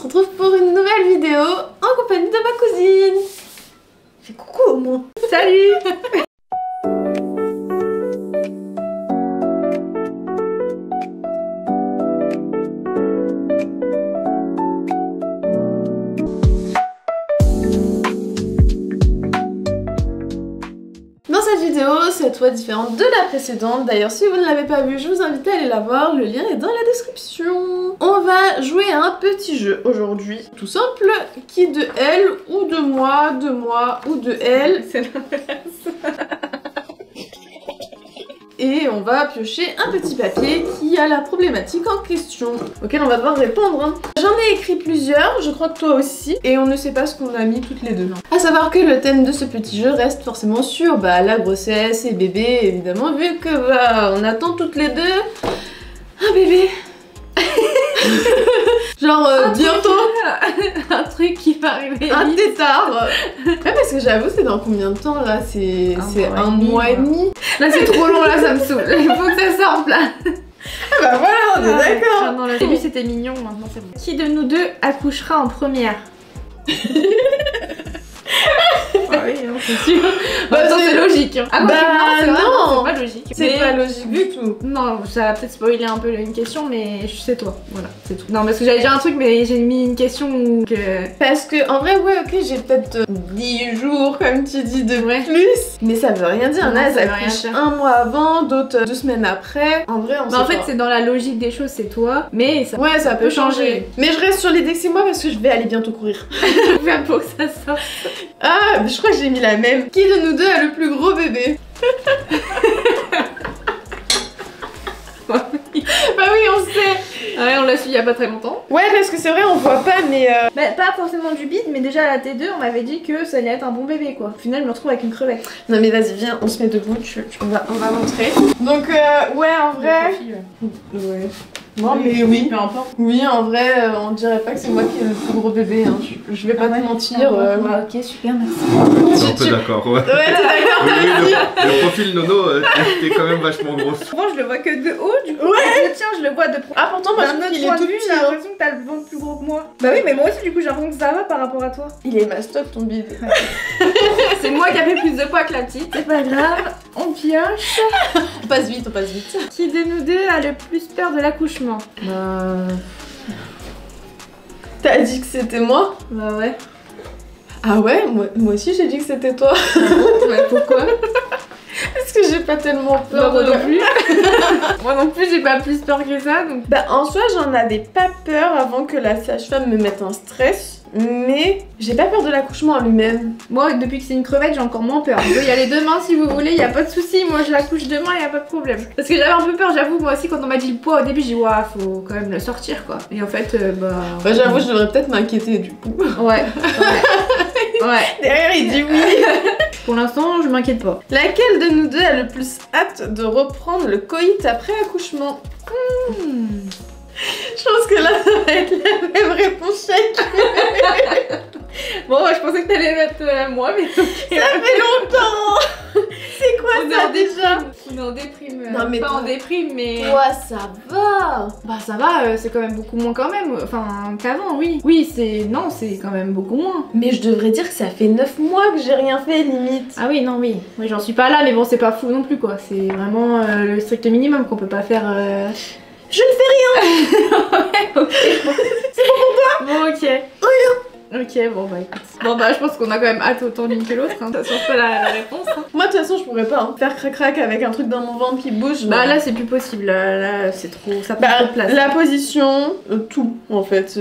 se retrouve pour une nouvelle vidéo en compagnie de ma cousine. Fais coucou au moins. Salut. Dans cette vidéo, cette fois différente de la précédente. D'ailleurs, si vous ne l'avez pas vue, je vous invite à aller la voir. Le lien est dans la description. On va jouer à un petit jeu aujourd'hui. Tout simple, qui de elle ou de moi ou de elle. C'est l'inverse. Et on va piocher un petit papier qui a la problématique en question, auquel on va devoir répondre. Hein. J'en ai écrit plusieurs, je crois que toi aussi, et on ne sait pas ce qu'on a mis toutes les deux. À savoir que le thème de ce petit jeu reste forcément sur la grossesse et bébé, évidemment, vu que on attend toutes les deux un bébé. Genre bientôt Un truc qui va arriver. un tétard. Ouais, parce que j'avoue, c'est dans combien de temps là? C'est un mois et demi. Là c'est trop long, là ça me saoule. Il faut que ça sorte là. Ah bah voilà, on est d'accord. Au début c'était mignon, maintenant c'est bon. Qui de nous deux accouchera en première? Ah oui, c'est sûr. C'est logique. Hein. Ah non, c'est pas logique. C'est pas logique du tout. Non, ça va peut-être spoiler un peu une question, mais c'est toi. Voilà, c'est tout. Non, parce que j'avais déjà un truc, mais j'ai mis une question que... Parce que, en vrai, ouais, ok, j'ai peut-être 10 jours, comme tu dis, de Ouais. plus. Mais ça veut rien dire. Non, Là, ça elles veut rien accouchent dire. un mois avant, d'autres 2 semaines après. En vrai, on sait en fait, pas. c'est dans la logique des choses, c'est toi, mais ça Ouais, ça peut changer. changer. Mais je reste sur l'idée que c'est moi parce que je vais aller bientôt courir. peut faire pour que ça sorte. Ah, je crois que j'ai mis la même. Qui de nous deux a le plus gros bébé? Bah oui, on sait. Ouais, on l'a su il y a pas très longtemps. Ouais, parce que c'est vrai, on voit pas, mais Bah, pas forcément du bide, mais déjà à la T2, on m'avait dit que ça allait être un bon bébé quoi. Au final, je me retrouve avec une crevette. non mais vas-y, viens, on se met debout, on va montrer. Donc ouais, en vrai... Ouais. Non mais oui, peu importe. oui, en vrai, on dirait pas que c'est moi qui ai le plus gros bébé, hein. Je vais pas te mentir. Ouais, ok, super, merci. Je suis un peu d'accord, ouais. Ouais, t'es d'accord. Oui, le profil Nono, t'es quand même vachement grosse. Souvent, je le vois que de haut, du coup, tiens, je le vois de Ah pourtant, moi je d'un trouve autre qu'il est point tout de vue, petit, j'ai hein. l'impression que t'as le ventre plus gros que moi. Bah oui, mais moi aussi, du coup, j'ai l'impression que ça va par rapport à toi. Il est mastoc ton bide. C'est moi qui a fait plus de poids que la petite. C'est pas grave, on pioche. On passe vite, on passe vite. Qui de nous deux a le plus peur de l'accouchement? T'as dit que c'était moi? Bah ouais. Ah ouais, moi aussi j'ai dit que c'était toi. Ouais, pourquoi? Parce que j'ai pas tellement peur Moi de... non plus. Moi non plus, j'ai pas plus peur que ça, donc... Bah en soi j'en avais pas peur avant que la sage-femme me mette un stress. Mais j'ai pas peur de l'accouchement en lui-même. Moi, depuis que c'est une crevette, j'ai encore moins peur. Je peux y aller demain si vous voulez, y a pas de souci. Moi, je l'accouche demain, y a pas de problème. Parce que j'avais un peu peur, j'avoue. Moi aussi, quand on m'a dit le poids au début, j'ai dit, ouah, faut quand même le sortir quoi. Et en fait, Ouais, j'avoue, je devrais peut-être m'inquiéter du coup. Ouais. Derrière, il dit oui. Pour l'instant, je m'inquiète pas. Laquelle de nous deux a le plus hâte de reprendre le coït après accouchement? Je pense que là, ça va être la même réponse chacune. Bon, je pensais que t'allais mettre moi, mais ok. Ça fait longtemps. C'est quoi ça déjà? On est en déprime. Non, mais pas toi- en déprime, mais... Toi, ça va. Bah ça va, c'est quand même beaucoup moins quand même. Enfin, qu'avant, oui. Oui, c'est... Non, c'est quand même beaucoup moins. Mais je devrais dire que ça fait 9 mois que j'ai rien fait, limite. Ah oui, non, oui. Oui, j'en suis pas là, mais bon, c'est pas fou non plus, quoi. C'est vraiment le strict minimum qu'on peut pas faire... Je ne fais rien. Ouais, ok. C'est bon pour toi? Bon, ok. Ok, bon bah écoute. Bon bah je pense qu'on a quand même hâte autant l'une que l'autre, hein. Ça change pas la réponse. Hein. Moi, de toute façon, je pourrais pas faire crac-crac avec un truc dans mon ventre qui bouge. Bah non. là c'est plus possible, là c'est trop... ça prend trop de place. La position, tout en fait.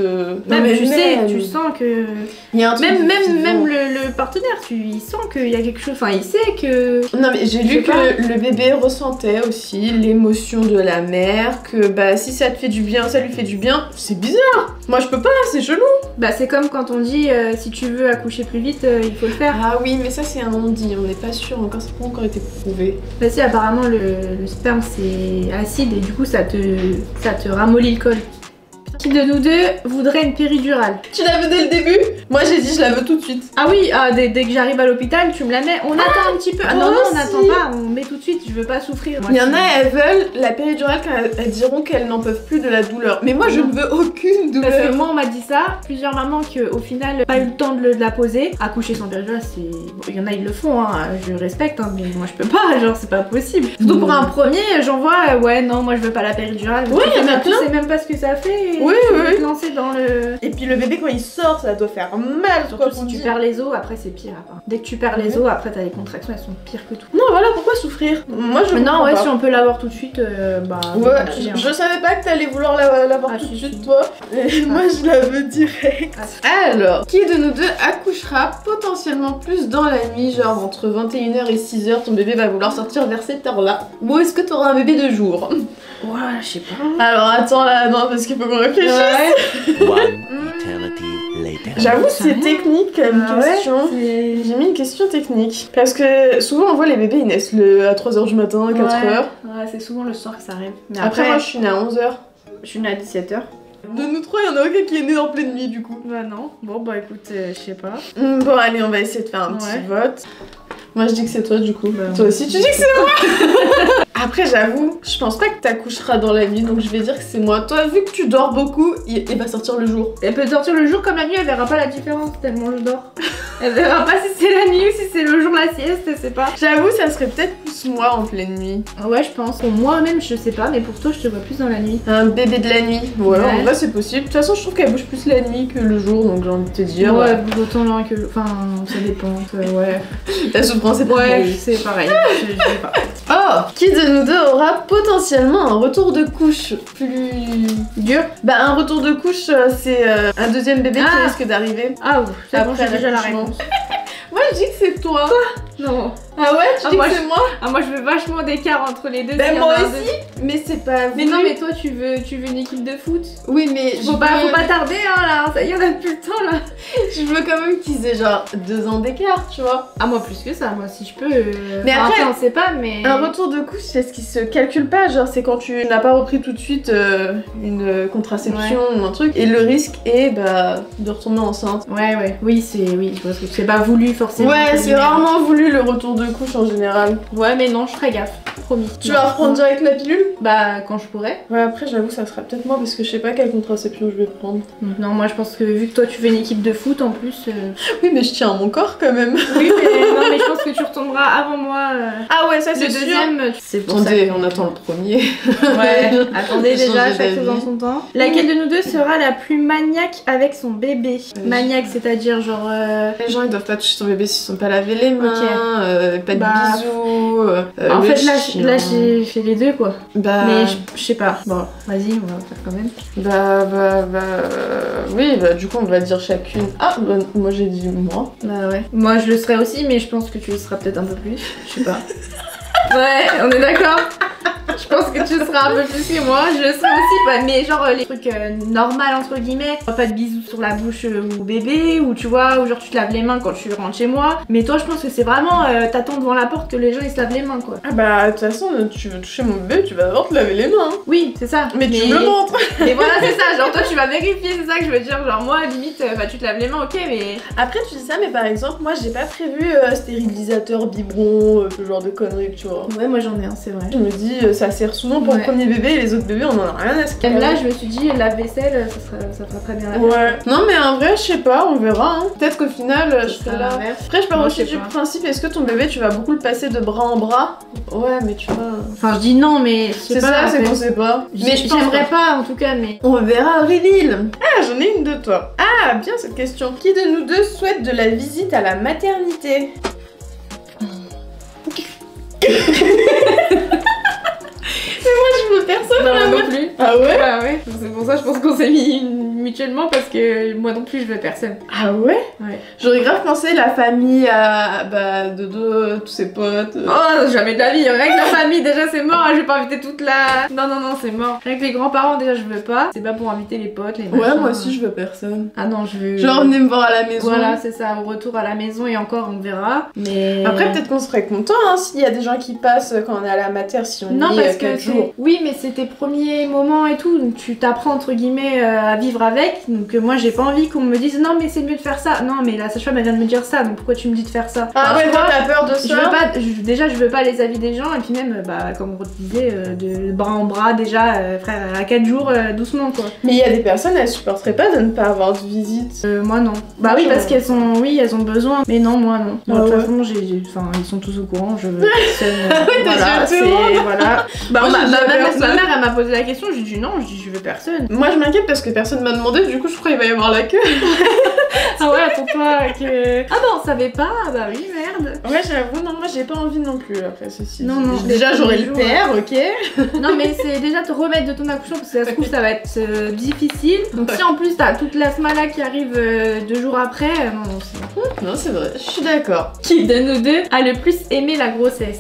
Même tu sais, même, tu sens que... il y a un truc Même le partenaire, il sent qu'il y a quelque chose, enfin il sait que... Non mais j'ai lu que le bébé ressentait aussi l'émotion de la mère, que bah si ça te fait du bien, ça lui fait du bien, c'est bizarre. Moi je peux pas, c'est chelou. Bah c'est comme quand on dit si tu veux accoucher plus vite, il faut le faire. Ah oui mais ça c'est un on-dit, on n'est pas sûr encore, ça n'a pas encore été prouvé. Bah si apparemment le sperme c'est acide et du coup ça te ramollit le col. Qui de nous deux voudrait une péridurale? Tu la veux dès le début? Moi j'ai dit je la veux tout de suite. Ah oui, dès que j'arrive à l'hôpital, tu me la mets. On attend un petit peu. Ah non, non, on n'attend pas, on met tout de suite, je veux pas souffrir. Il y en a, elles veulent la péridurale quand elles diront qu'elles n'en peuvent plus de la douleur. Mais moi je ne veux aucune douleur. Parce que moi on m'a dit ça, plusieurs mamans qui au final pas eu le temps de la poser. Accoucher sans péridurale, c'est. Bon, il y en a, ils le font, hein, je respecte, hein, mais moi je peux pas, genre c'est pas possible. Surtout pour un premier, j'en vois, ouais, non, moi je veux pas la péridurale. Oui, il y en a plein. Tu sais même pas ce que ça fait. Oui, oui. Te lancer dans le. Et puis le bébé quand il sort, ça doit faire mal. Surtout si tu perds les os, après c'est pire. Après. Dès que tu perds les os, après t'as les contractions, elles sont pires que tout. Non, voilà, pourquoi souffrir? Moi je non, ouais, pas. si on peut l'avoir tout de suite, bah. Ouais, je savais pas que t'allais vouloir l'avoir tout de suite, toi. Et moi je la veux direct. Alors, qui de nous deux accouchera potentiellement plus dans la nuit, genre entre 21h et 6h, ton bébé va vouloir sortir vers cette heure-là? Ou est-ce que t'auras un bébé de jour? Ouais, je sais pas. Alors attends là, non, parce qu'il faut qu'on réfléchisse. J'avoue, c'est technique comme question. J'ai mis une question technique. Parce que souvent on voit les bébés, ils naissent à 3h du matin, 4h. Ouais, c'est souvent le soir que ça arrive. Mais après moi je suis née à 11h. Je suis née à 17h. De nous trois, il y en a aucun qui est né en pleine nuit du coup. Bah non. Bon bah écoute, je sais pas. Bon allez, on va essayer de faire un petit vote. Moi je dis que c'est toi du coup. Toi aussi tu dis que c'est moi. Après j'avoue, je pense pas que t'accoucheras dans la nuit, donc je vais dire que c'est moi. Toi vu que tu dors beaucoup, il va sortir le jour. Elle peut sortir le jour comme la nuit, elle verra pas la différence tellement je dors. Elle verra pas si c'est la nuit ou si c'est le jour la sieste, elle sait pas. J'avoue ça serait peut-être plus moi en pleine nuit. Ouais je pense. Pour moi-même je sais pas, mais pour toi je te vois plus dans la nuit. Un bébé de la nuit. Ouais, en vrai c'est possible. De toute façon je trouve qu'elle bouge plus la nuit que le jour, donc j'ai envie de te dire. Ouais, elle bouge autant loin que le... Enfin ça dépend, ouais. La souffrance est pareil. pareille. Ouais, c'est pareil. Je sais pas. Oh, qui de nous deux aura potentiellement un retour de couche plus dur? Bah un retour de couche c'est un deuxième bébé qui risque d'arriver. Ah oui, c'est bon, j'ai déjà la réponse. Moi je dis que c'est toi. Non. Ah ouais, tu dis que c'est moi? Ah moi je veux vachement d'écart entre les deux. Ben moi aussi, mais c'est pas voulu. Mais non mais toi tu veux une équipe de foot? Oui mais faut pas tarder hein là, ça y est on a plus le temps là. Je veux quand même qu'ils aient genre 2 ans d'écart, tu vois. Ah moi plus que ça, moi si je peux. Mais après on sait pas mais... Un retour de couche c'est ce qui se calcule pas, genre c'est quand tu n'as pas repris tout de suite une contraception ou un truc et le risque est de retourner enceinte. Ouais, oui je pense que c'est pas voulu forcément. Ouais c'est rarement voulu le retour de couche en général. Ouais mais non je ferai gaffe, promis. Tu vas reprendre direct la pilule? Bah quand je pourrai. Ouais après j'avoue ça sera peut-être moi parce que je sais pas quelle contraception je vais prendre. Non moi je pense que vu que toi tu fais une équipe de foot en plus... Oui mais je tiens à mon corps quand même. Oui mais non mais je pense que tu retourneras avant moi. Ah ouais ça c'est le sûr. Deuxième. C'est pour attendez ça. On attend le premier. Ouais. Attendez déjà chaque chose en son temps. Laquelle de nous deux sera la plus maniaque avec son bébé? Maniaque c'est-à-dire genre... Les gens ils doivent pas toucher son bébé s'ils sont pas lavé les mains, pas de bisous. En fait là j'ai fait les deux quoi. Mais je sais pas. Bon vas-y on va faire quand même. Oui du coup on va dire chacune. Ah moi j'ai dit moi. Bah ouais. Moi je le serai aussi mais je pense que tu le seras peut-être un peu plus. Je sais pas. Ouais on est d'accord. Je pense que tu seras un peu plus que moi, je le serai aussi, mais genre les trucs normaux entre guillemets, pas de bisous sur la bouche au bébé, ou tu vois, ou genre tu te laves les mains quand tu rentres chez moi. Mais toi je pense que c'est vraiment t'attends devant la porte que les gens ils se lavent les mains quoi. Ah bah de toute façon tu veux toucher mon bébé, tu vas d'abord te laver les mains. Hein. Oui c'est ça. Mais tu me le montres. Mais voilà c'est ça, genre toi tu vas vérifier, c'est ça que je veux dire, genre moi limite tu te laves les mains ok mais... Après tu dis ça mais par exemple moi j'ai pas prévu stérilisateur, biberon, ce genre de conneries tu vois. Ouais moi j'en ai un c'est vrai. Je me dis ça sert souvent pour le premier bébé et les autres bébés on en a rien à se faire. Même là je me suis dit la vaisselle ça fera très bien la vaisselle. Ouais. Non mais en vrai je sais pas, on verra hein. Peut-être qu'au final je serai là. Après je pars aussi du principe, est-ce que ton bébé tu vas beaucoup le passer de bras en bras? Ouais mais tu vois... Enfin je dis non mais c'est ça, c'est qu'on sait pas. Mais j'aimerais pas en tout cas mais... On verra reveal. Ah j'en ai une de toi. Ah bien cette question. Qui de nous deux souhaite de la visite à la maternité? Mais moi je veux personne. Non, moi non plus. Ah ouais? Bah ouais. C'est pour ça je pense qu'on s'est mis mutuellement parce que moi non plus je veux personne. Ah ouais? Ouais. J'aurais grave pensé la famille à Dodo, tous ses potes. Oh, jamais de la vie. Rien que la famille, déjà c'est mort. Je vais pas inviter toute la. Non, c'est mort. Rien que les grands-parents, déjà je veux pas. C'est pas pour inviter les potes, les machins. Ouais, moi aussi je veux personne. Ah non, je veux. Genre venez me voir à la maison. Voilà, c'est ça. Au retour à la maison et encore, on verra. Mais. Après, peut-être qu'on serait content hein, s'il y a des gens qui passent quand on est à la mater, si on Non, y parce est que 4 jours. oui, mais c'est tes premiers moments et tout, donc tu t'apprends entre guillemets à vivre avec. Donc moi j'ai pas envie qu'on me dise non mais c'est mieux de faire ça. Non mais la sage-femme elle vient de me dire ça, donc pourquoi tu me dis de faire ça? Ah ouais, toi t'as peur de ça? Je veux pas, déjà je veux pas les avis des gens et puis même comme on disait de bras en bras déjà frère à 4 jours doucement quoi. Mais il y a des personnes elles supporteraient pas de ne pas avoir de visite. Moi non. Bah oui parce qu'elles sont, oui elles ont besoin, mais non moi non. Moi, de toute façon enfin ils sont tous au courant, je veux personne. Voilà, c'est voilà. Bah, ma mère elle m'a posé la question, j'ai dit non, je veux personne. Moi je m'inquiète parce que personne m'a demandé, du coup je crois qu'il va y avoir la queue. Ah ouais, attends-toi que. Ah bah on savait pas, bah oui merde. Ouais j'avoue, non moi j'ai pas envie non plus après ceci. Non, déjà j'aurai le père, ok. Non mais c'est déjà te remettre de ton accouchement parce que ça se trouve ça va être difficile. Donc si en plus t'as toute l'asthma là qui arrive 2 jours après, non c'est. Non c'est vrai, je suis d'accord. Qui de nous deux a le plus aimé la grossesse?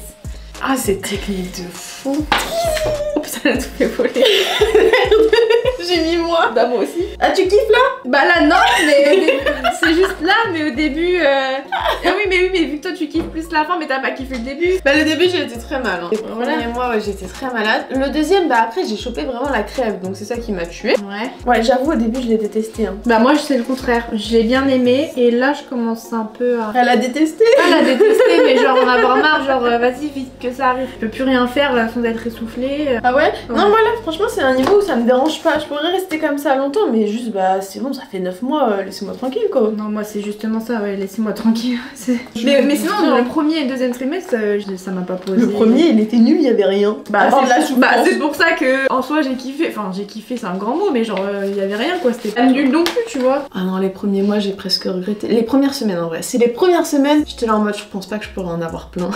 Ah c'est technique de fou. Oh putain elle a tout fait voler. J'ai mis moi. Bah moi aussi. Ah tu kiffes là? Bah là non mais c'est juste là mais au début ah oui mais vu que toi tu kiffes plus la fin mais t'as pas kiffé le début. Bah le début j'ai été très mal hein. Les premiers mois ouais, j'étais très malade. Le deuxième bah après j'ai chopé vraiment la crève donc c'est ça qui m'a tuée. Ouais j'avoue au début je l'ai détesté hein. Bah moi c'est le contraire, j'ai bien aimé et là je commence un peu à... Elle a détesté. Elle a détesté mais genre en avoir marre, genre vas-y vite que ça arrive. Je peux plus rien faire là sans être essoufflée. Ah ouais? Non moi là franchement c'est un niveau où ça me dérange pas. Je pourrais rester comme ça longtemps mais juste bah c'est bon ça fait 9 mois, laissez-moi tranquille quoi. Non moi c'est justement ça ouais, laissez-moi tranquille. Mais sinon le premier et le deuxième trimestre ça m'a pas posé. Le premier il était nul, il y avait rien. Bah c'est pour ça que en soi j'ai kiffé, enfin j'ai kiffé c'est un grand mot mais genre il y avait rien quoi, c'était pas nul non plus tu vois. Ah non les premiers mois j'ai presque regretté. Les premières semaines en vrai, c'est les premières semaines j'étais là en mode je pense pas que je pourrais en avoir plein.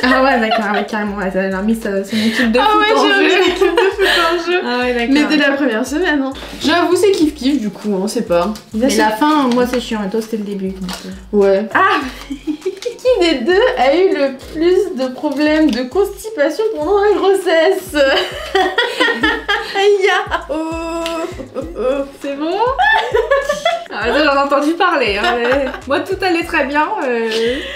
Ah ouais d'accord, ouais, carrément elle a mis son équipe de foot en jeu. L'équipe de foot en jeu. Ah ouais d'accord. Mais dès la première semaine hein. J'avoue c'est kiff kiff du coup on sait pas. Mais la fin moi c'est chiant et toi c'était le début donc... Ouais. Ah qui des deux a eu le plus de problèmes de constipation pendant la grossesse? Aïe. C'est bon? Ah, ça, j'en ai entendu parler. Hein, mais... Moi, tout allait très bien.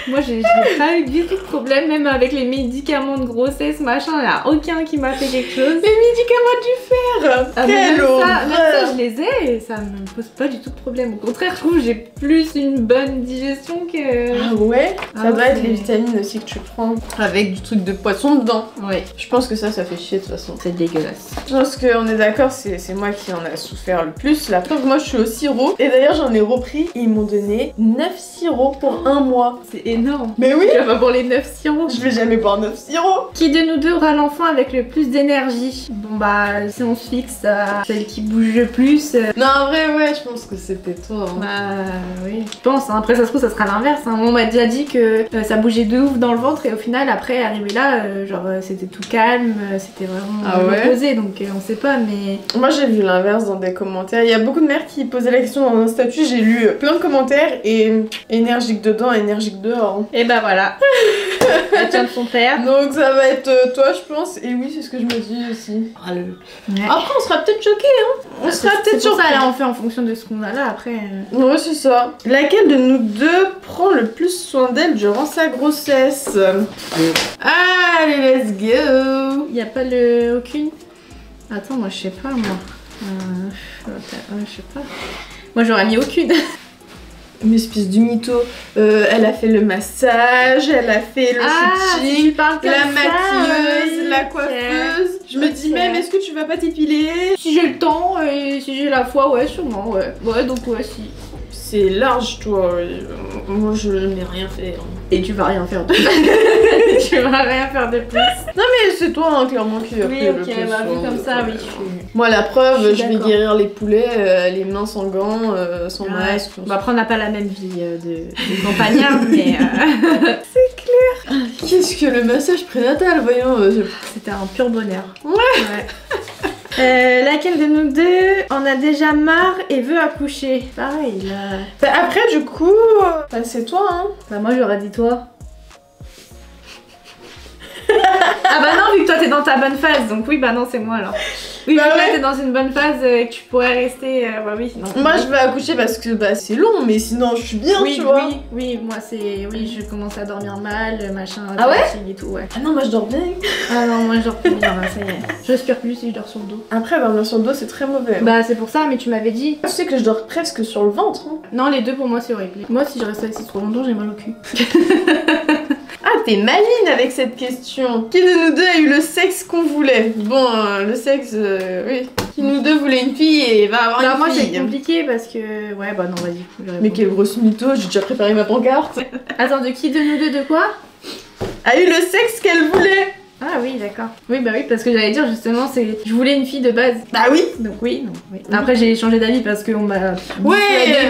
Moi, j'ai pas eu du tout de problème, même avec les médicaments de grossesse, machin. Il n'y a aucun qui m'a fait quelque chose. Les médicaments du fer! Ah, même ça, je les ai et ça me pose pas du tout de problème. Au contraire, je trouve que j'ai plus une bonne digestion que. Ah ouais? Ça Ah, doit être les vitamines aussi que tu prends. Avec du truc de poisson dedans. Ouais. Je pense que ça fait chier de toute façon. C'est dégueulasse. Je pense qu'on est d'accord, c'est moi qui en a souffert le plus. La preuve, moi je suis au sirop. Et d'ailleurs, j'en ai repris. Ils m'ont donné 9 sirops pour 1 mois. C'est énorme. Mais oui! Tu vas pas pour les 9 sirops. Je vais jamais boire 9 sirops. Qui de nous deux aura l'enfant avec le plus d'énergie? Bon bah, si on se fixe à celle qui bouge le plus. Non, en vrai, ouais, je pense que c'était toi. Hein. Bah oui, je pense. Hein. Après, ça se trouve, ça sera l'inverse. Hein. On m'a déjà dit que ça bougeait de ouf dans le ventre et au final, après, arrivé là, genre c'était tout calme, c'était vraiment opposé. Donc on sait pas, mais. Moi, j'ai vu l'inverse dans des commentaires. Il y a beaucoup de mères qui posaient la question dans un statut. J'ai lu plein de commentaires et énergique dedans, énergique dehors. Et bah voilà. Elle tient de son père. Donc ça va être toi, je pense. Et oui, c'est ce que je me dis aussi. Ouais. Après, on sera peut-être choqués, hein. On sera peut-être choqués. choqués. Là, on fait en fonction de ce qu'on a là après. Ouais, c'est ça. Laquelle de nous deux prend le plus soin d'elle durant sa grossesse? Allez, let's go. Y a pas aucune. Attends, moi je sais pas, moi. Je sais pas. Moi j'aurais mis aucune. Une espèce de mytho. Elle a fait le massage, elle a fait le shooting, la maquilleuse, la coiffeuse. Je me dis même, est-ce que tu vas pas t'épiler? Si j'ai le temps et si j'ai la foi, ouais, sûrement, ouais. Ouais, donc ouais, si. C'est large, toi. Moi, je n'ai rien fait. Hein. Et tu vas rien faire de plus. Tu vas rien faire de plus. Non, mais c'est toi, hein, clairement, qui a fait le plus. Oui, ok, bah, vu comme ça, oui. Moi, la preuve, je vais guérir les poulets, les mains sans gants, sans masque. Bon, après, on n'a pas la même vie de campagnard, mais. C'est clair. Qu'est-ce que le massage prénatal, voyons. C'était un pur bonheur. Ouais. Laquelle de nous deux en a déjà marre et veut accoucher? Pareil là. Bah après du coup, bah, c'est toi hein. Bah moi j'aurais dit toi. Ah bah non, vu que toi t'es dans ta bonne phase, donc oui bah non c'est moi alors. Oui, bah vu que là ouais. t'es dans une bonne phase et que tu pourrais rester, bah oui non. Moi je vais accoucher parce que bah c'est long, mais sinon je suis bien, Oui, tu vois. oui, moi c'est... Oui, je commence à dormir mal, machin, Ah ouais fatigue et tout, ouais. Ah non, moi je dors bien. Ah non, moi je dors plus bien, là, ça y est. Je respire plus si je dors sur le dos. Après, dormir sur le dos c'est très mauvais. Bah c'est pour ça, mais tu m'avais dit. Tu sais que je dors presque sur le ventre. Hein. Non, les deux pour moi c'est horrible. Moi si je reste assise trop longtemps, j'ai mal au cul. Ah, t'es maline avec cette question. Qui de nous deux a eu le sexe qu'on voulait? Bon, le sexe, oui. Qui de nous deux voulait une fille et va avoir Bah une moi c'est fille? compliqué parce que... Ouais bah non, vas-y. je vais Mais répondre. quelle grosse mytho, j'ai déjà préparé ma pancarte. Attends, de qui de nous deux de quoi? A eu le sexe qu'elle voulait. Ah oui, d'accord. Oui bah oui, parce que j'allais dire justement, c'est... Je voulais une fille de base. Bah oui. Donc oui, non, oui. Après j'ai changé d'avis parce qu'on m'a... Ouais,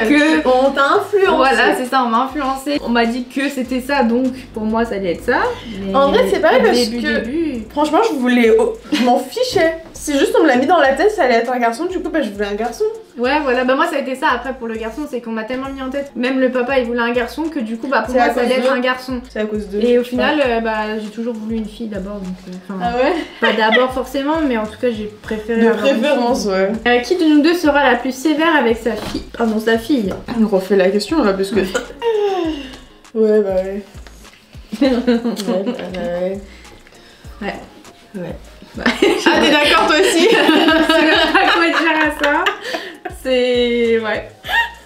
que... on t'a influencé. Voilà, c'est ça, on m'a influencé. On m'a dit que c'était ça, donc pour moi ça allait être ça. Mais En vrai, c'est pareil au parce début, que- Franchement, je voulais. Oh, je m'en fichais. C'est juste, on me l'a mis dans la tête, ça allait être un garçon, du coup, bah je voulais un garçon. Ouais, voilà, bah moi ça a été ça après pour le garçon, c'est qu'on m'a tellement mis en tête. Même le papa il voulait un garçon que du coup, bah pour C'est à moi ça allait cause être d'eux. un garçon. C'est à cause de. Et au final, bah j'ai toujours voulu une fille d'abord, donc. Enfin, Ah ouais? pas d'abord forcément, mais en tout cas j'ai préféré. De avoir une préférence, fille. ouais. Qui de nous deux sera la plus sévère avec sa fille? Pardon, sa fille. On refait la question là, parce que. Ouais, bah ouais. Ouais, Ouais. Ouais. Bah, Ah, t'es d'accord toi aussi? je sais même pas quoi dire à ça. C'est. Ouais.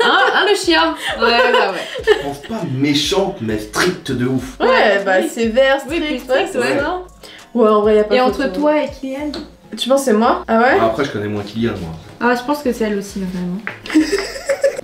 Hein, le chien? Ouais, bah ouais. Je pense pas méchante, mais stricte de ouf. Ouais, bah oui. sévère, Oui, strict, plus strict, ouais. ça. Ouais, en vrai, y a pas Et photo. entre toi et Kylian? Tu penses que c'est moi? Ah ouais? Ah, après, je connais moins Kylian, moi. Ah, je pense que c'est elle aussi, vraiment.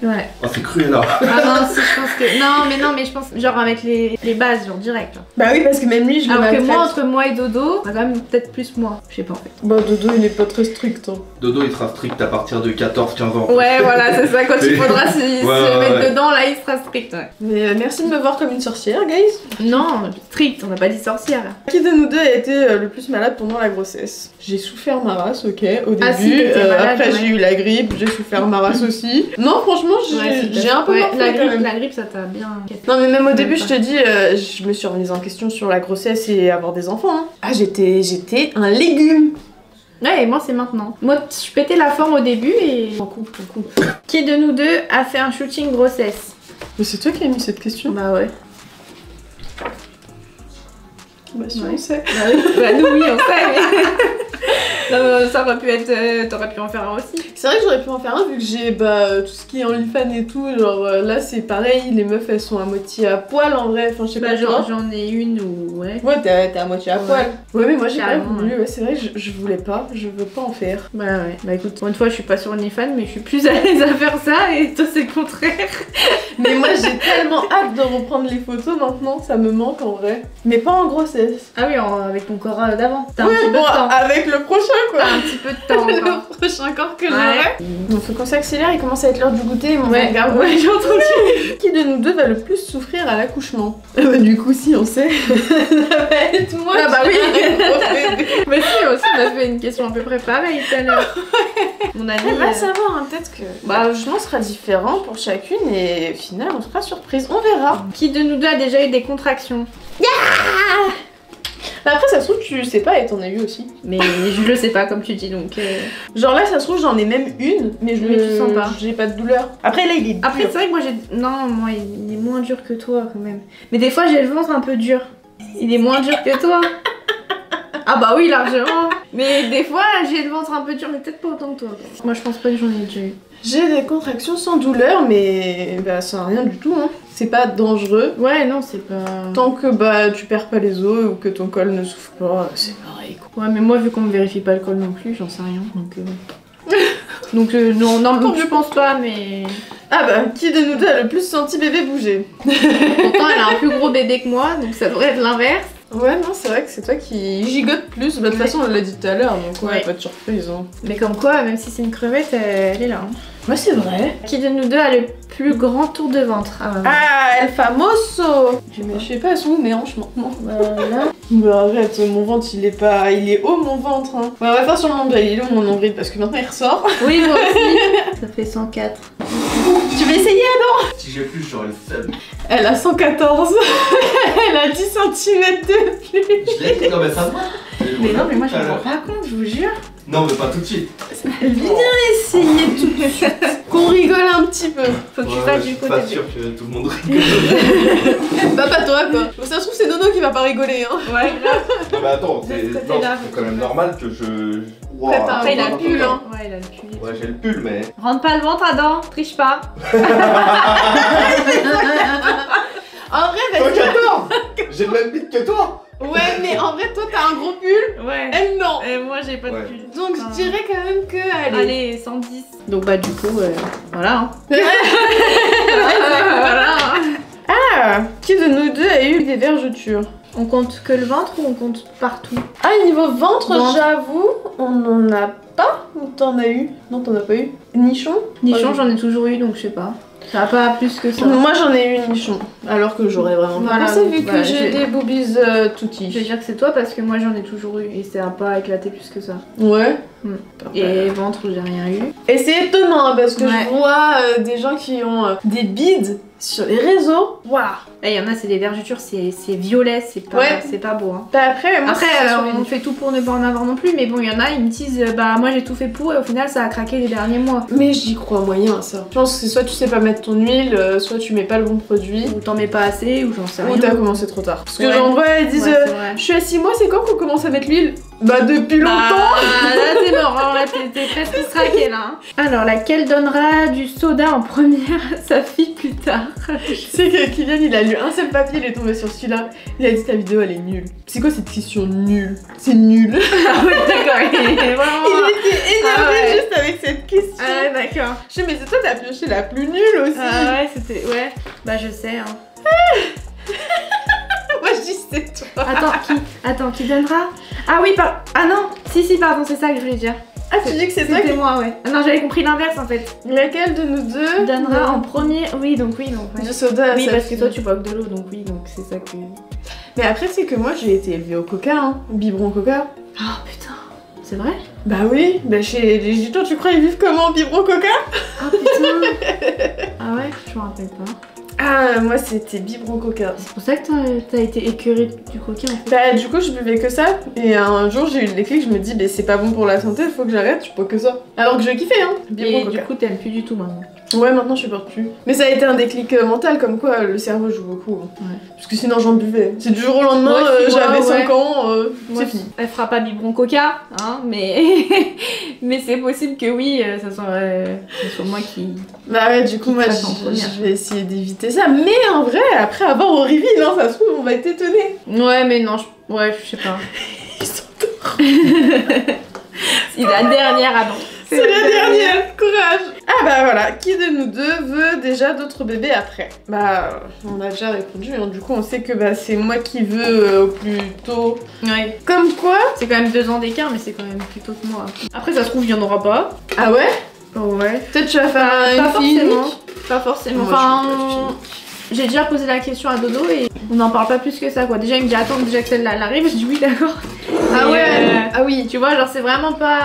Ouais. Oh, c'est cruel là. Ah non, si, je pense que. Non, mais je pense, genre avec les bases, genre direct. Genre. Bah oui, parce que même lui, je le Alors que maltraite. moi, entre moi et Dodo, bah, quand même peut-être plus moi. Je sais pas en fait. Bah Dodo, il est pas très strict. Hein. Dodo, il sera strict à partir de 14-15 ans. Ouais, voilà, c'est ça. Quand il faudra se mettre ouais. dedans, là, il sera strict. Ouais. Mais merci de me voir comme une sorcière, guys. Non, strict, on n'a pas dit sorcière. Qui de nous deux a été le plus malade pendant la grossesse? J'ai souffert ma race, ok, au début. Ah, si, t'étais malade, après, ouais. j'ai eu la grippe, j'ai souffert ma race aussi. Non, franchement, j'ai un peu Ouais, morflé, la quand même. grippe, ça t'a bien. Non, mais même au Même début, pas. je te dis, je me suis remise en question sur la grossesse et avoir des enfants. Hein. Ah, j'étais un légume. Ouais, et moi, c'est maintenant. Moi, je pétais la forme au début et. Qui de nous deux a fait un shooting grossesse? Mais c'est toi qui as mis cette question. Bah ouais. Bah, si, Ouais. on sait. Bah oui, bah nous oui on sait mais... Non, mais ça aurait pu être... T'aurais pu en faire un aussi. C'est vrai que j'aurais pu en faire un vu que j'ai tout ce qui est OnlyFans et tout. Genre là, c'est pareil, les meufs elles sont à moitié à poil en vrai. Enfin, je sais Bah pas, genre toi. j'en ai une ou... Ouais. Ouais, t'es à moitié à Ouais. poil. Ouais, mais moi j'ai pas Carrément, voulu. Ouais, c'est vrai que je voulais pas. Je veux pas en faire. Bah ouais. Bah écoute, pour une fois je suis pas sur OnlyFans mais je suis plus à l'aise à faire ça et toi c'est le contraire. Mais moi j'ai tellement hâte de reprendre les photos maintenant. Ça me manque en vrai. Mais pas en grossesse. Ah oui, avec ton corps d'avant. T'as un Ouais, petit peu de bon, temps. avec le prochain quoi. T'as un petit peu de temps encore. Le prochain corps que Ouais. j'aurai. Bon, faut qu'on s'accélère, il commence à être l'heure du goûter. Mon Ouais, regard. ouais, j'ai entendu. Qui de nous deux va le plus souffrir à l'accouchement? Bah du coup si on sait. Ça va être moi. Ah bah qui oui. vais répondre. Mais si, aussi on a fait une question à peu près pareille tout à l'heure. Mon avis... On va savoir, hein, peut-être que le jugement sera différent pour chacune et au final on sera surprise, on verra. Qui de nous deux a déjà eu des contractions? Bah, après ça se trouve tu sais pas et t'en as eu aussi. Mais je le sais pas comme tu dis donc... Genre là ça se trouve j'en ai même une mais Mais tu sens pas. j'ai pas de douleur. Après là il est Après, dur. c'est vrai que moi j'ai. Non, moi il est moins dur que toi quand même. Mais des fois j'ai le ventre un peu dur. Il est moins dur que toi. Ah bah oui, largement. Mais des fois j'ai le ventre un peu dur, mais peut-être pas autant que toi. Moi je pense pas que j'en ai déjà eu. J'ai des contractions sans douleur mais bah ça rien du tout hein. C'est pas dangereux. Ouais, non, c'est pas. Tant que tu perds pas les os ou que ton col ne souffre pas, c'est pareil quoi. Ouais, mais moi vu qu'on me vérifie pas le col non plus, j'en sais rien. Donc, non, je pense pas, mais. Ah bah qui de nous deux a le plus senti bébé bouger? Pourtant elle a un plus gros bébé que moi, donc ça devrait être l'inverse. Ouais non c'est vrai que c'est toi qui gigote plus. Bah de toute Ouais. façon on l'a dit tout à l'heure donc ouais, Ouais. pas de surprise hein. Mais comme quoi, même si c'est une crevette, elle est là. Hein. Ouais c'est vrai. Qui de nous deux a le plus grand tour de ventre. Ah, ouais. Ah, el famoso. Je sais pas, elles sont où mes hanches maintenant? Voilà. Mais arrête, mon ventre il est pas... Il est haut mon ventre hein. Ouais, on va faire sur mon nombril, il est où mon nombril? Parce que maintenant il ressort. Oui, moi aussi. Ça fait 104. Tu veux essayer alors? Si j'ai plus, j'aurais le seum. Elle a 114. Elle a 10 cm de plus. Je l'ai dit, non mais ça va. Mais non, mais moi je me rends pas compte, je vous jure. Non mais pas tout de suite. Viens essayer tout de suite. Qu'on rigole un petit peu. Faut que tu fasses du côté. Pas sûr que tout le monde rigole. Bah pas toi quoi. Bon, ça se trouve c'est Nono qui va pas rigoler hein. Ouais, grave. Non mais attends, De ce c'est côté-là, c'est quand même normal que je... Wow. Après, il a le pull, hein. Ouais, il a le pull. Ouais, j'ai le pull mais... Rentre pas le ventre, Adam, triche pas. En vrai, vas-y. 114. J'ai le même bite que toi. Ouais, mais en vrai, toi t'as un gros pull. Ouais. Elle non. Et moi j'ai pas de Ouais. pull. Donc je dirais quand même que. Allez, 110. Donc bah du coup, voilà. Hein. Voilà. Voilà. Ah, qui de nous deux a eu des vergetures? On compte que le ventre ou on compte partout? Ah, niveau ventre, Ventre. j'avoue, on n'en a pas. Ou t'en as eu? Non, t'en as pas eu. Nichon? Nichon, j'en ai toujours eu donc je sais pas. Ça va pas plus que ça. Moi j'en ai eu nichon, alors que j'aurais vraiment pas Voilà, pensé vu bah, que j'ai j'ai- des boobies toutis. Je vais dire que c'est toi parce que moi j'en ai toujours eu et ça a pas éclaté plus que ça. Ouais. Et ventre, j'ai rien eu. Et c'est étonnant hein, parce que Ouais. je vois des gens qui ont des bides sur les réseaux. Waouh. Et il y en a, c'est des vergetures, c'est violet, c'est pas, Ouais. c'est pas beau. Hein. Bah après, moi Après, c'est sur les on fait tout pour ne pas en avoir non plus, mais bon, il y en a, ils me disent, bah moi j'ai tout fait pour et au final ça a craqué les derniers mois. Mais j'y crois moyen à ça. Je pense que c'est soit tu sais pas mettre ton huile, soit tu mets pas le bon produit, Ou t'en mets pas assez, ou j'en sais ou rien. t'as commencé trop tard. Parce que Ouais. genre, en vrai, ils disent Ouais, c'est vrai. je suis à 6 mois, c'est quand qu'on commence à mettre l'huile? Bah depuis longtemps. Ah, là c'est mort, hein, là t'es presque craqué là. Hein. Alors, laquelle donnera du soda en première à sa fille plus tard? Tu sais que Kylian il a lu un seul papier, il est tombé sur celui-là. Il a dit ta vidéo elle est nulle. C'est quoi cette question nulle? C'est nul. Ah oui, d'accord, il est vraiment... Il était énervé Ah ouais. juste avec cette question. Ah ouais, d'accord. Je sais mais c'est toi t'as pioché la plus nulle aussi. Ah ouais, c'était... Ouais, bah je sais, hein. Moi je dis c'est toi. Attends, qui donnera? Ah oui, ah non, si, pardon, c'est ça que je voulais dire. Ah tu dis que c'est toi C'était qui... moi, ouais. Ah non, j'avais compris l'inverse en fait. Laquelle de nous deux Donnera en premier... Oui, donc ouais. du soda à Oui, sa parce que fille. toi tu bois que de l'eau, donc oui, donc c'est ça que... Mais après c'est que moi j'ai été élevée au coca, hein. Biberon coca. Oh putain, c'est vrai? Bah oui, bah chez les Gitans tu crois ils vivent comment biberon coca? Ah putain. Ah ouais, je me rappelle pas. Ah moi c'était biberon coca. C'est pour ça que t'as été écœurée du coca en fait. Bah du coup je buvais que ça et un jour j'ai eu le déclic, je me dis bah c'est pas bon pour la santé, faut que j'arrête, je bois que ça. Alors que je kiffais hein, biberon Et coca. du coup t'aimes plus du tout maintenant. Ouais maintenant je supporte plus. Mais ça a été un déclic mental comme quoi le cerveau joue beaucoup. Hein. Ouais. Parce que sinon j'en buvais. C'est du jour au lendemain, Moi aussi, moi, j'avais 5 ouais. ans, Moi, c'est fini. Elle fera pas biberon coca, hein, mais mais c'est possible que oui, ça soit moi qui... Bah ouais du coup Qui moi passe en première. je vais essayer d'éviter ça. Mais en vrai après avoir au reveal, hein, ça se trouve on va être étonnés. Ouais, mais non, ouais, je sais pas. Ils sont C'est la dernière avant. C'est la dernière, courage. Ah bah voilà, qui de nous deux veut déjà d'autres bébés après? Bah on a déjà répondu, hein. Du coup on sait que bah, c'est moi qui veux au plus tôt. Ouais. Comme quoi? C'est quand même 2 ans d'écart, mais c'est quand même plus tôt que moi. Après, ça se trouve, il y en aura pas. Ah ouais? Ouais. Peut-être tu vas faire Pas une fille forcément. unique? Pas forcément. Moi, je Enfin, veux pas de fille j'ai déjà posé la question à Dodo et on n'en parle pas plus que ça quoi. Déjà il me dit attends déjà que celle-là elle arrive, je dis oui d'accord. Ah Et, ouais? Ah oui. tu vois genre c'est vraiment pas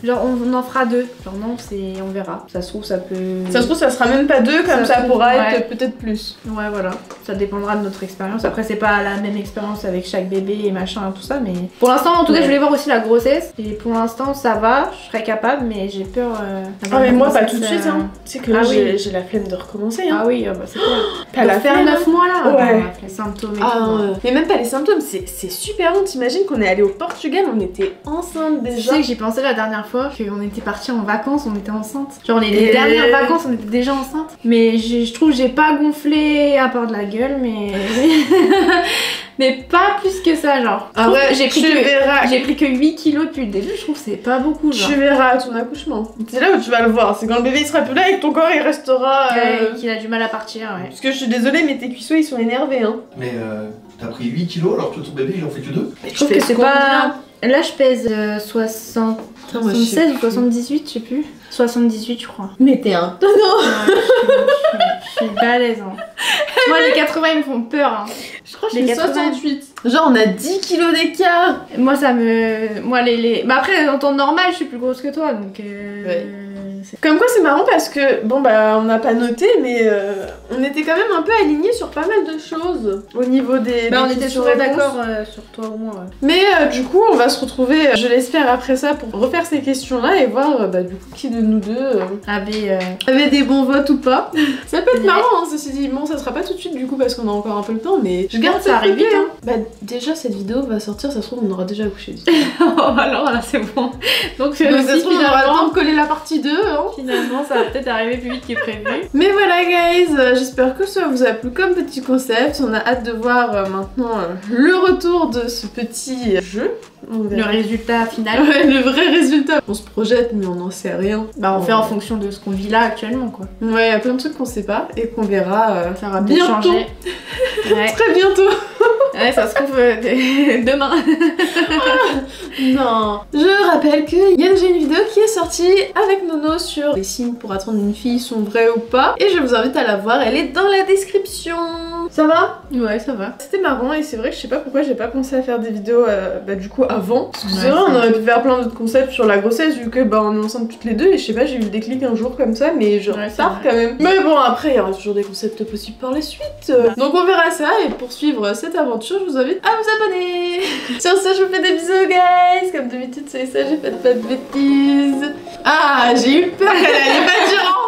genre on en fera 2. Genre non c'est on verra. Ça se trouve ça peut. Ça se trouve ça sera même pas 2, comme Ça ça se trouve, pourra ouais. être peut-être plus. Ouais voilà. Ça dépendra de notre expérience. Après c'est pas la même expérience avec chaque bébé et machin tout ça mais pour l'instant en tout cas je voulais voir aussi la grossesse et pour l'instant ça va, je serais capable mais j'ai peur. Ah mais moi pas tout de grossesse, suite hein. Tu sais que là Ah oui. j'ai la flemme de recommencer hein. Ah oui bah c'est clair. T'as la faire flemme, 9 mois là. Ouais. Les symptômes et Ah, tout. mais même pas les symptômes, c'est super long. T'imagines qu'on est allé au Portugal, on était enceinte Tu déjà. sais que j'y pensais la dernière fois qu'on était partis en vacances, on était enceinte. Genre les Et- dernières vacances, on était déjà enceinte. Mais je trouve que j'ai pas gonflé à part de la gueule, mais mais pas plus que ça genre. Je Ah trouve ouais, que j'ai pris tu verras. j'ai pris que 8 kilos depuis le début, je trouve que c'est pas beaucoup genre. Tu verras à ton accouchement. C'est là où tu vas le voir. C'est quand le bébé il sera plus là et que ton corps il restera. Ouais, qu'il a du mal à partir, ouais. Parce que je suis désolée, mais tes cuissots ils sont énervés hein. Mais t'as pris 8 kilos alors que ton bébé il en fait que 2? Je trouve que c'est pas. Là je pèse 60. Putain, moi, je sais 76 ou plus. 78, je sais plus. 78 je crois. Mais t'es un tonneau. Ouais, je suis pas à l'aise. Hein. Moi, les 80, ils me font peur. Hein. Je crois que Les j'ai 80. 68. Genre, on a 10 kilos d'écart. Moi, ça me. Moi, les. Mais après, en temps normal, je suis plus grosse que toi, donc. Ouais. Comme quoi c'est marrant parce que, bon bah on n'a pas noté mais on était quand même un peu alignés sur pas mal de choses au niveau des Bah on était questions souvent réponses. d'accord sur toi au moins. Ouais. Mais du coup on va se retrouver, je l'espère après ça, pour refaire ces questions là et voir bah, du coup qui de nous deux avait des bons votes ou pas. Ça peut être Ouais. marrant hein, ceci dit, bon ça sera pas tout de suite du coup parce qu'on a encore un peu le temps mais je garde Ça ça arrive vite, hein. Bah déjà cette vidéo va sortir, ça se trouve on aura déjà accouché. Oh, alors là, c'est bon. Donc, Donc ça se trouve on aura le temps finalement, de coller la partie 2 hein. finalement, ça va peut-être arriver plus vite que prévu. Mais voilà guys, j'espère que ça vous a plu comme petit concept. On a hâte de voir maintenant le retour de ce petit jeu. On Le verra. résultat final. Ouais, le vrai résultat. On se projette mais on n'en sait rien. Bah, on fait en fonction de ce qu'on vit là actuellement, quoi. Ouais, il y a plein de trucs qu'on sait pas et qu'on verra Ça va bien bientôt. changer. Ouais. Très bientôt. Ouais, ça se trouve demain. Non. Je rappelle qu'il y a déjà une vidéo qui est sortie avec Nono sur les signes pour attendre une fille sont vrais ou pas. Et je vous invite à la voir, elle est dans la description. Ça va? Ouais, ça va. C'était marrant et c'est vrai que je sais pas pourquoi j'ai pas pensé à faire des vidéos bah du coup avant. Parce que c'est Ouais, vrai, on c'est aurait pu faire plein d'autres concepts sur la grossesse vu que bah on est ensemble toutes les deux et je sais pas, j'ai eu le déclic un jour comme ça mais genre Ouais, c'est tard vrai. quand même. Mais bon après il y aura toujours des concepts possibles par la suite. Donc on verra ça et pour suivre cette aventure je vous invite à vous abonner. Sur ce je vous fais des bisous guys. Comme d'habitude soyez sages et faites pas de bêtises. Ah j'ai eu peur qu'elle allait pas dire au